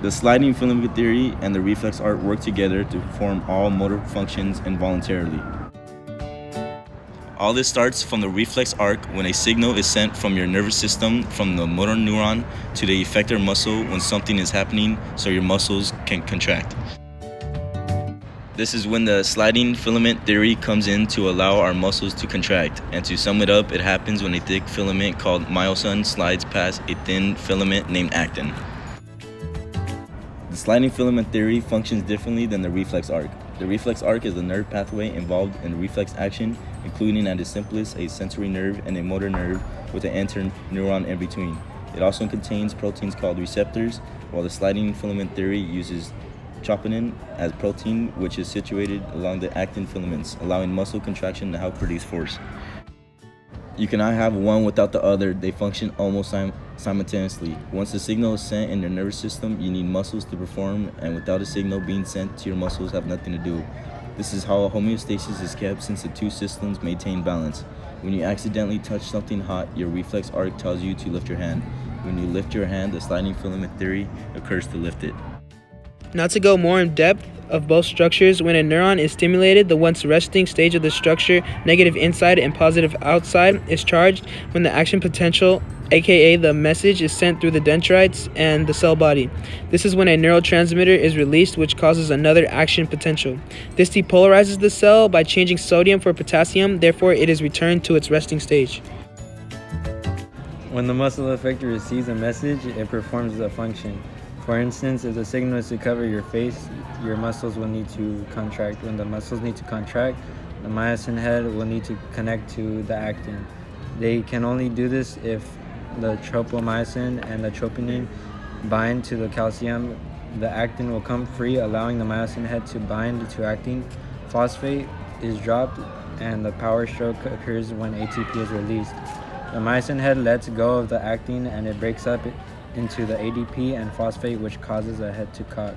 The sliding filament theory and the reflex arc work together to perform all motor functions involuntarily. All this starts from the reflex arc when a signal is sent from your nervous system from the motor neuron to the effector muscle when something is happening so your muscles can contract. This is when the sliding filament theory comes in to allow our muscles to contract. And to sum it up, it happens when a thick filament called myosin slides past a thin filament named actin. The sliding filament theory functions differently than the reflex arc. The reflex arc is the nerve pathway involved in reflex action, including at its simplest a sensory nerve and a motor nerve with an interneuron in between. It also contains proteins called receptors, while the sliding filament theory uses troponin as protein, which is situated along the actin filaments, allowing muscle contraction to help produce force. You cannot have one without the other. They function almost simultaneously. Once the signal is sent in your nervous system, you need muscles to perform, and without a signal being sent to your muscles have nothing to do. This is how homeostasis is kept since the two systems maintain balance. When you accidentally touch something hot, your reflex arc tells you to lift your hand. When you lift your hand, the sliding filament theory occurs to lift it. Now to go more in depth of both structures, when a neuron is stimulated, the once resting stage of the structure, negative inside and positive outside, is charged when the action potential, aka the message, is sent through the dendrites and the cell body. This is when a neurotransmitter is released which causes another action potential. This depolarizes the cell by changing sodium for potassium, therefore it is returned to its resting stage. When the muscle effector receives a message, it performs a function. For instance, if the signal is to cover your face, your muscles will need to contract. When the muscles need to contract, the myosin head will need to connect to the actin. They can only do this if the tropomyosin and the troponin bind to the calcium. The actin will come free, allowing the myosin head to bind to actin. Phosphate is dropped, and the power stroke occurs when ATP is released. The myosin head lets go of the actin, and it breaks up into the ADP and phosphate, which causes the head to cock.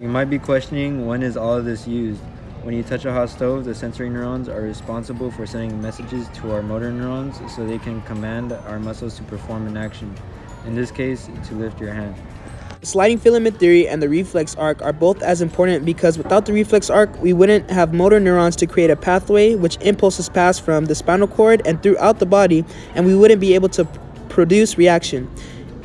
You might be questioning, when is all of this used? When you touch a hot stove, the sensory neurons are responsible for sending messages to our motor neurons so they can command our muscles to perform an action. In this case, to lift your hand. The sliding filament theory and the reflex arc are both as important because without the reflex arc, we wouldn't have motor neurons to create a pathway which impulses pass from the spinal cord and throughout the body, and we wouldn't be able to produce reaction.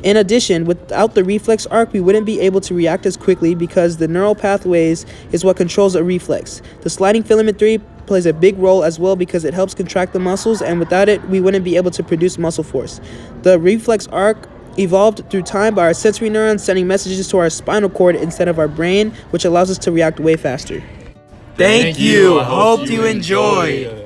In addition, without the reflex arc, we wouldn't be able to react as quickly because the neural pathways is what controls a reflex. The sliding filament theory plays a big role as well because it helps contract the muscles, and without it, we wouldn't be able to produce muscle force. The reflex arc evolved through time by our sensory neurons sending messages to our spinal cord instead of our brain, which allows us to react way faster. Thank you. Hope you enjoyed.